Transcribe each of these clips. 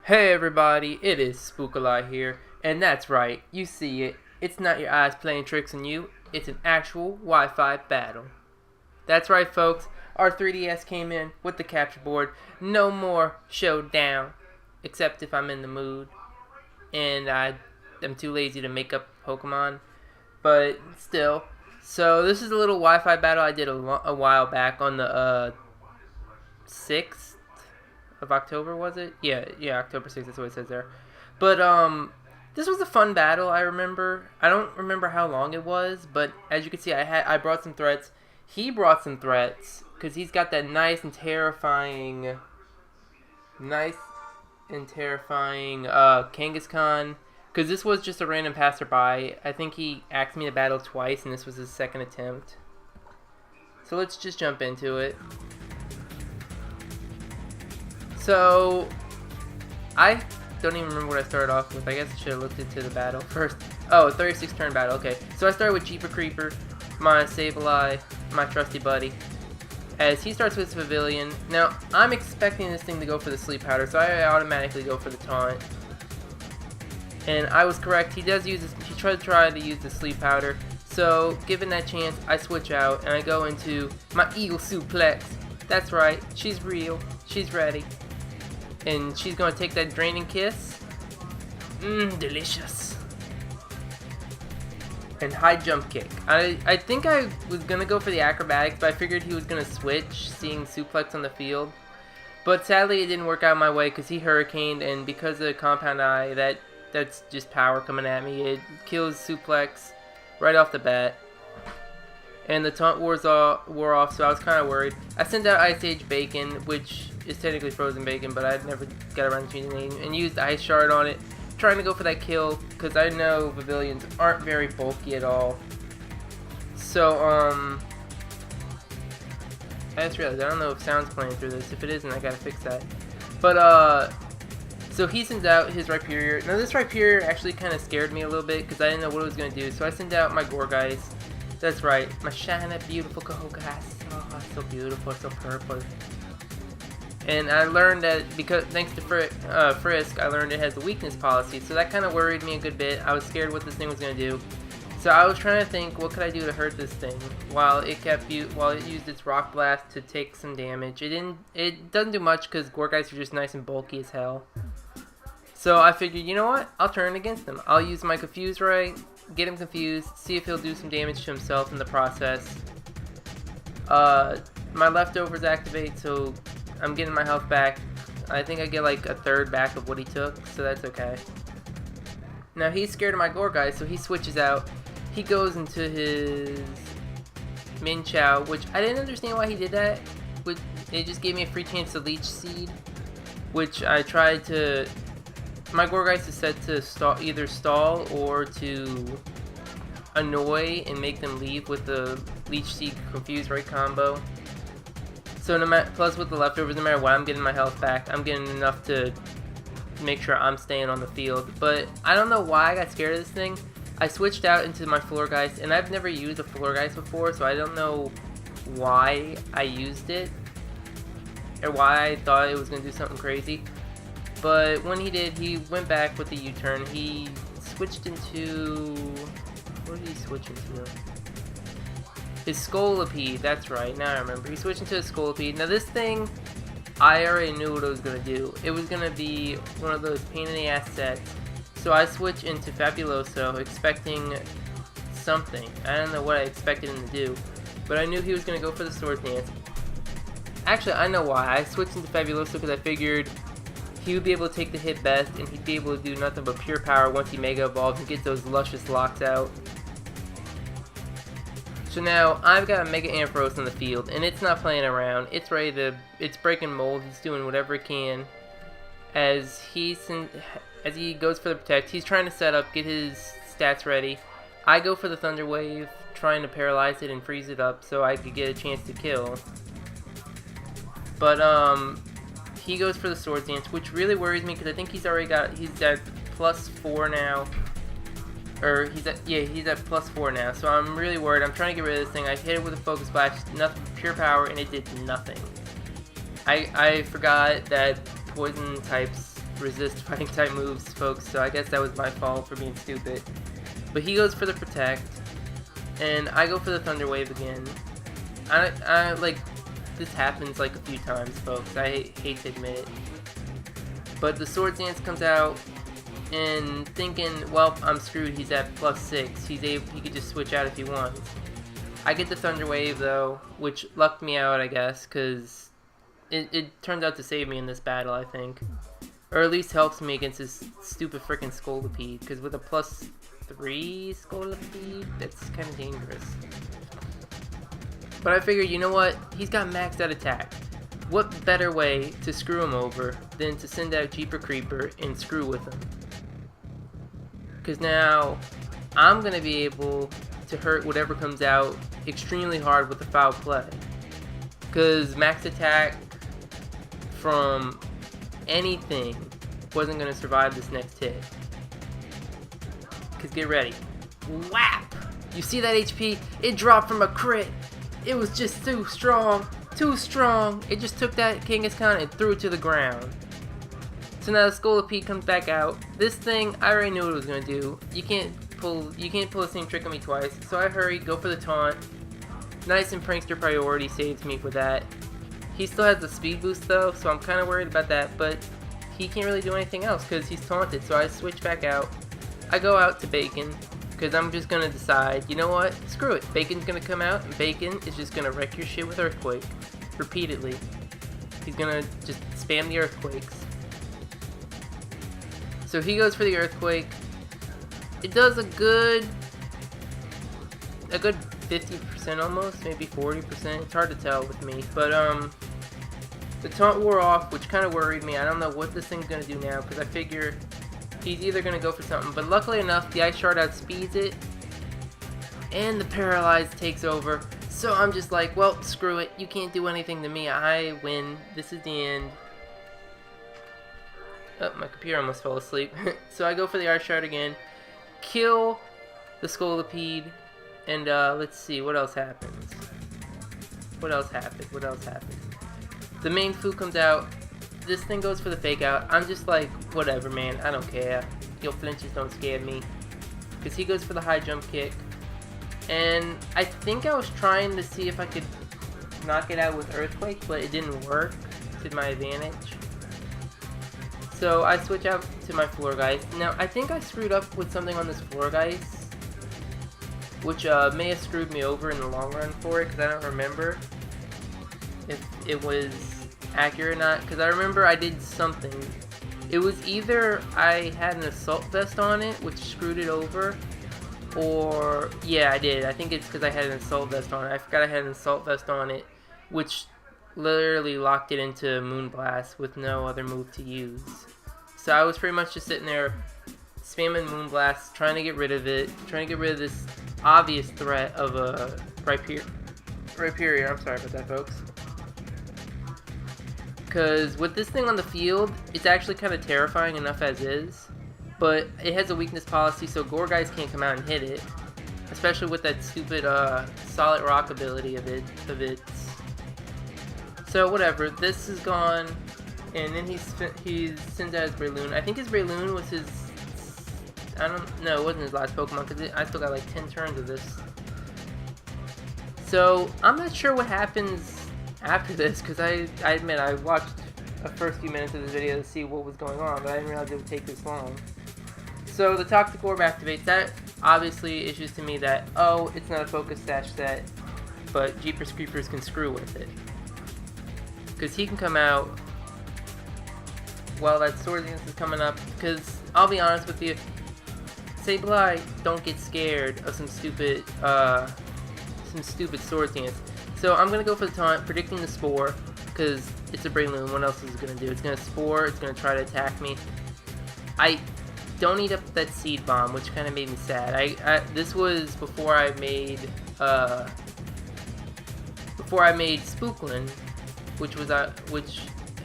Hey everybody, it is Spook here, and that's right, you see it. It's not your eyes playing tricks on you, it's an actual Wi-Fi battle. That's right folks, our 3DS came in with the capture board. No more showdown, except if I'm in the mood, and I'm too lazy to make up Pokemon, but still. So this is a little Wi-Fi battle I did a while back on the 6th of October, was it? Yeah, October 6th, that's what it says there. But this was a fun battle. I remember. I don't remember how long it was, but as you can see, I brought some threats. He brought some threats because he's got that nice and terrifying Kangaskhan. Because this was just a random passerby. I think he asked me to battle twice, and this was his second attempt. So let's just jump into it. So, I don't even remember what I started off with. I guess I should have looked into the battle first. Oh, 36 turn battle, okay. So I started with Jeeper Creeper, my Sableye, my trusty buddy. As he starts with Pavilion. Now, I'm expecting this thing to go for the Sleep Powder, so I automatically go for the Taunt. And I was correct, he tried to use the Sleep Powder. So, given that chance, I switch out and I go into my Eagle Suplex. That's right, she's real, she's ready. And she's going to take that draining kiss. Delicious. And high jump kick. I think I was going to go for the acrobatics, but I figured he was going to switch, seeing suplex on the field. But sadly it didn't work out my way because he hurricaned, and because of the compound eye, that's just power coming at me. It kills suplex right off the bat. And the taunt wore off, so I was kind of worried. I sent out Ice Age Bacon, which is technically frozen bacon, but I never got around to using it, and used Ice Shard on it, trying to go for that kill, because I know Pavilions aren't very bulky at all. So, I just realized, I don't know if sound's playing through this. If it isn't, I gotta fix that. But, so he sends out his Rhyperior. Now, this Rhyperior actually kind of scared me a little bit, because I didn't know what it was going to do, so I sent out my Gourgeist. That's right, my shiny, beautiful Gourgeist. Oh, so beautiful, so purple. And I learned that because, thanks to Frisk, I learned it has a weakness policy, so that kind of worried me a good bit. I was scared what this thing was going to do. So I was trying to think, what could I do to hurt this thing while it used its Rock Blast to take some damage. It doesn't do much because Gourgeists are just nice and bulky as hell. So I figured, you know what? I'll turn against him. I'll use my Confuse Ray, get him confused, see if he'll do some damage to himself in the process. My leftovers activate, so I'm getting my health back. I think I get like a third back of what he took, so that's okay. Now he's scared of my Gourgeist, so he switches out. He goes into his Min Chow, which I didn't understand why he did that. It just gave me a free chance to Leech Seed, which I tried to. My Gourgeist is set to either stall or to annoy and make them leave with the Leech Seed Confuse Ray combo. So plus with the leftovers, no matter what, I'm getting my health back. I'm getting enough to make sure I'm staying on the field. But I don't know why I got scared of this thing. I switched out into my Florgeist, and I've never used a Florgeist before, so I don't know why I used it or why I thought it was going to do something crazy. But when he did, he went back with the U-turn. He switched into... what did he switch into? His Scolipede, that's right, now I remember. He switched into a Scolipede. Now this thing, I already knew what it was going to do. It was going to be one of those pain in the ass sets. So I switched into Fabuloso, expecting something. I don't know what I expected him to do, but I knew he was going to go for the Swords Dance. Actually, I know why. I switched into Fabuloso because I figured he would be able to take the hit best, and he'd be able to do nothing but pure power once he Mega Evolves and get those luscious locks out. So now, I've got a Mega Ampharos in the field, and it's not playing around. It's ready to, it's breaking mold. It's doing whatever it can. As he goes for the Protect, he's trying to set up, get his stats ready. I go for the Thunder Wave, trying to paralyze it and freeze it up so I could get a chance to kill. But, he goes for the Swords Dance, which really worries me because I think he's at +4 now. Or he's at +4 now, so I'm really worried. I'm trying to get rid of this thing. I hit it with a Focus Blast, nothing, pure power, and it did nothing. I forgot that poison types resist fighting type moves, folks, so I guess that was my fault for being stupid. But he goes for the protect, and I go for the Thunder Wave again. I like, this happens like a few times, folks. I hate to admit it. But the Sword Dance comes out, and thinking, well, I'm screwed, he's at +6. He could just switch out if he wants. I get the Thunder Wave, though, which lucked me out, I guess, because it turned out to save me in this battle, I think. Or at least helps me against this stupid freaking Scolipede, because with a +3 Scolipede, that's kind of dangerous. But I figured, you know what? He's got maxed out attack. What better way to screw him over than to send out Jeeper Creeper and screw with him? Because now I'm going to be able to hurt whatever comes out extremely hard with the foul play. Because max attack from anything wasn't going to survive this next hit. Because get ready. Whap! You see that HP? It dropped from a crit. It was just too strong. Too strong. It just took that Kangaskhan and threw it to the ground. So now the Scolipede comes back out. This thing, I already knew what it was gonna do. You can't pull the same trick on me twice. So I hurry, go for the taunt. Nice and Prankster priority saves me for that. He still has the speed boost though, so I'm kind of worried about that. But he can't really do anything else because he's taunted. So I switch back out. I go out to Bacon because I'm just gonna decide. You know what? Screw it. Bacon's gonna come out, and Bacon is just gonna wreck your shit with Earthquake repeatedly. He's gonna just spam the Earthquakes. So he goes for the Earthquake. It does a good 50% almost, maybe 40%. It's hard to tell with me. But the taunt wore off, which kind of worried me. I don't know what this thing's gonna do now because I figure he's either gonna go for something. But luckily enough, the Ice Shard outspeeds it, and the Paralyze takes over. So I'm just like, well, screw it. You can't do anything to me. I win. This is the end. Oh, my computer almost fell asleep. So I go for the Ice Shard again. Kill the Scolipede. And let's see, what else happens? What else happened? The main Fu comes out. This thing goes for the fake out. I'm just like, whatever, man. I don't care. Your flinches don't scare me. Because he goes for the high jump kick. And I think I was trying to see if I could knock it out with Earthquake, but it didn't work to my advantage. So I switch out to my Florgeist. Now, I think I screwed up with something on this Florgeist, which may have screwed me over in the long run for it, because I don't remember if it was accurate or not. Because I remember I did something. It was either I had an Assault Vest on it, which screwed it over, or, yeah, I did. I think it's because I had an Assault Vest on it. I forgot I had an Assault Vest on it, which literally locked it into Moonblast with no other move to use. So I was pretty much just sitting there spamming Moonblast, trying to get rid of it, trying to get rid of this obvious threat of a Rhyperior. I'm sorry about that, folks. Because with this thing on the field, it's actually kind of terrifying enough as is. But it has a weakness policy, so Gourgeist can't come out and hit it. Especially with that stupid Solid Rock ability of its. So whatever, this is gone. And then he sends out his Breloom. I think his Breloom was his... I don't know, it wasn't his last Pokemon, because I still got like 10 turns of this. So, I'm not sure what happens after this, because I admit I watched the first few minutes of this video to see what was going on, but I didn't realize it would take this long. So, the Toxic Orb activates. That obviously issues to me that, oh, it's not a Focus Sash set, but Jeepers Creepers can screw with it. Because he can come out while that Sword Dance is coming up, because I'll be honest with you, Sableye, don't get scared of some stupid Sword Dance. So I'm gonna go for the taunt, predicting the Spore, because it's a Breloom. What else is it gonna do? It's gonna Spore. It's gonna try to attack me. I don't eat up that Seed Bomb, which kind of made me sad. This was before I made Spooklin, which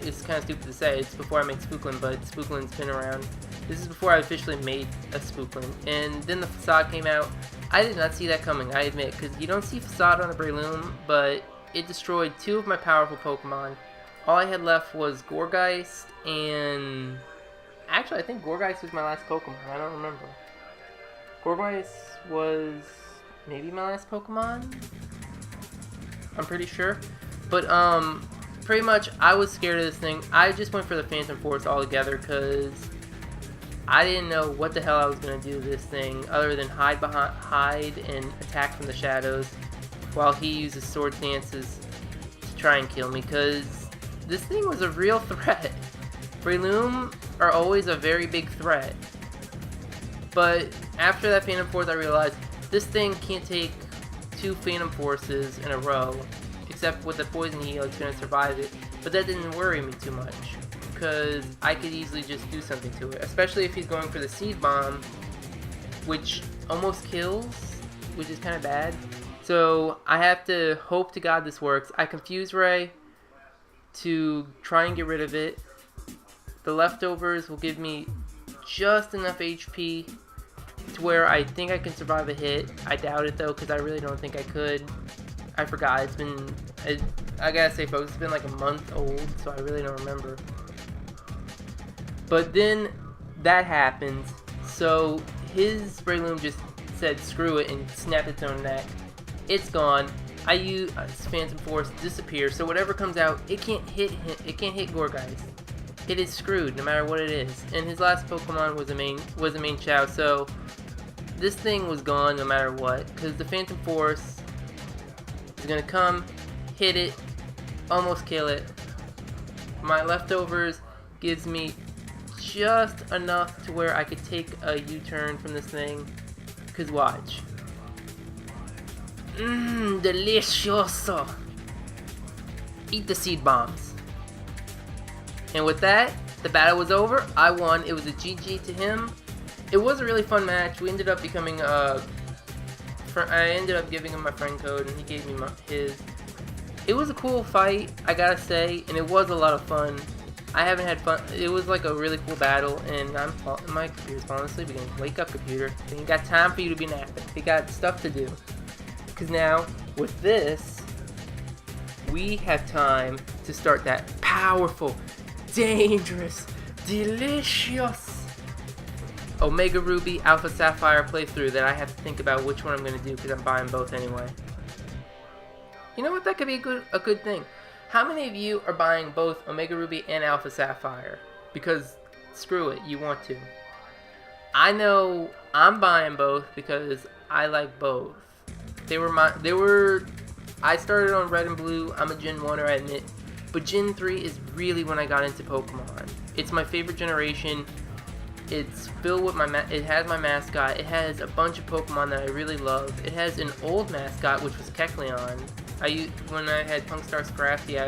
is kind of stupid to say. It's before I made Spooklin, but Spooklin's been around. This is before I officially made a Spooklin. And then the Facade came out. I did not see that coming, I admit, because you don't see Facade on a Breloom, but it destroyed 2 of my powerful Pokemon. All I had left was Gourgeist and Actually, I think Gorgeist was my last Pokemon. I don't remember. Gorgeist was maybe my last Pokemon? I'm pretty sure. But, pretty much, I was scared of this thing. I just went for the Phantom Force altogether because I didn't know what the hell I was going to do to this thing other than hide and attack from the shadows while he uses Sword Dances to try and kill me, because this thing was a real threat. Breloom are always a very big threat. But after that Phantom Force, I realized this thing can't take 2 Phantom Forces in a row, except with the Poison Heal, it's going to survive it. But that didn't worry me too much, because I could easily just do something to it, especially if he's going for the Seed Bomb, which almost kills, which is kind of bad. So I have to hope to God this works. I Confuse Ray to try and get rid of it. The leftovers will give me just enough HP to where I think I can survive a hit. I doubt it though, because I really don't think I could. I forgot. It's been, I gotta say folks, it's been like a month old, so I really don't remember. But then that happens, so his Breloom just said screw it and snapped its own neck. It's gone. I use Phantom Force, disappears, so whatever comes out, it can't hit him. It can't hit Gorgeist. It is screwed no matter what it is. And his last Pokemon was a main Chow, so this thing was gone no matter what, because the Phantom Force is gonna come, hit it, almost kill it. My leftovers gives me just enough to where I could take a U-turn from this thing. Cause watch. Delicioso. Eat the Seed Bombs. And with that, the battle was over. I won. It was a GG to him. It was a really fun match. We ended up becoming I ended up giving him my friend code, and he gave me his. It was a cool fight, I gotta say, and it was a lot of fun. I haven't had fun. It was like a really cool battle, and my computer's falling asleep again. Wake up, computer. We ain't got time for you to be napping. We got stuff to do. Because now, with this, we have time to start that powerful, dangerous, delicious Omega Ruby, Alpha Sapphire playthrough that I have to think about which one I'm going to do because I'm buying both anyway. You know what? That could be a good thing. How many of you are buying both Omega Ruby and Alpha Sapphire? Because screw it, you want to. I know I'm buying both because I like both. I started on Red and Blue. I'm a Gen 1er, I admit. But Gen 3 is really when I got into Pokemon. It's my favorite generation. It's filled with it has my mascot. It has a bunch of Pokemon that I really love. It has an old mascot, which was Kecleon. When I had Punkstar Scrafty,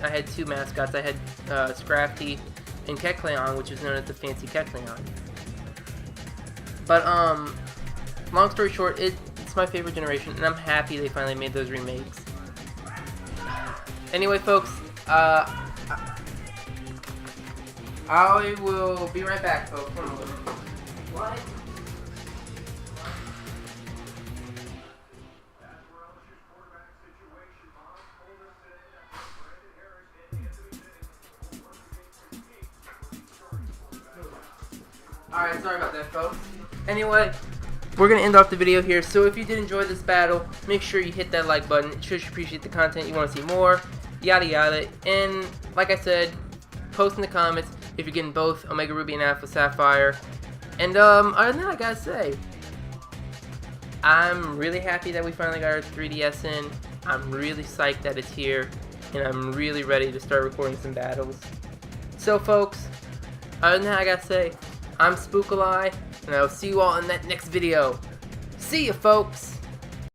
I had 2 mascots. I had Scrafty and Kecleon, which is known as the Fancy Kecleon. But long story short, it's my favorite generation, and I'm happy they finally made those remakes. Anyway, folks, I will be right back, folks. What? Alright, sorry about that, folks. Anyway, we're going to end off the video here. So if you did enjoy this battle, make sure you hit that like button. It shows you appreciate the content, you want to see more, yada yada. And like I said, post in the comments if you're getting both Omega Ruby and Alpha Sapphire. And other than that, I gotta say, I'm really happy that we finally got our 3DS in. I'm really psyched that it's here, and I'm really ready to start recording some battles. So folks, other than that, I gotta say, I'm Spook, and I'll see you all in that next video. See ya, folks!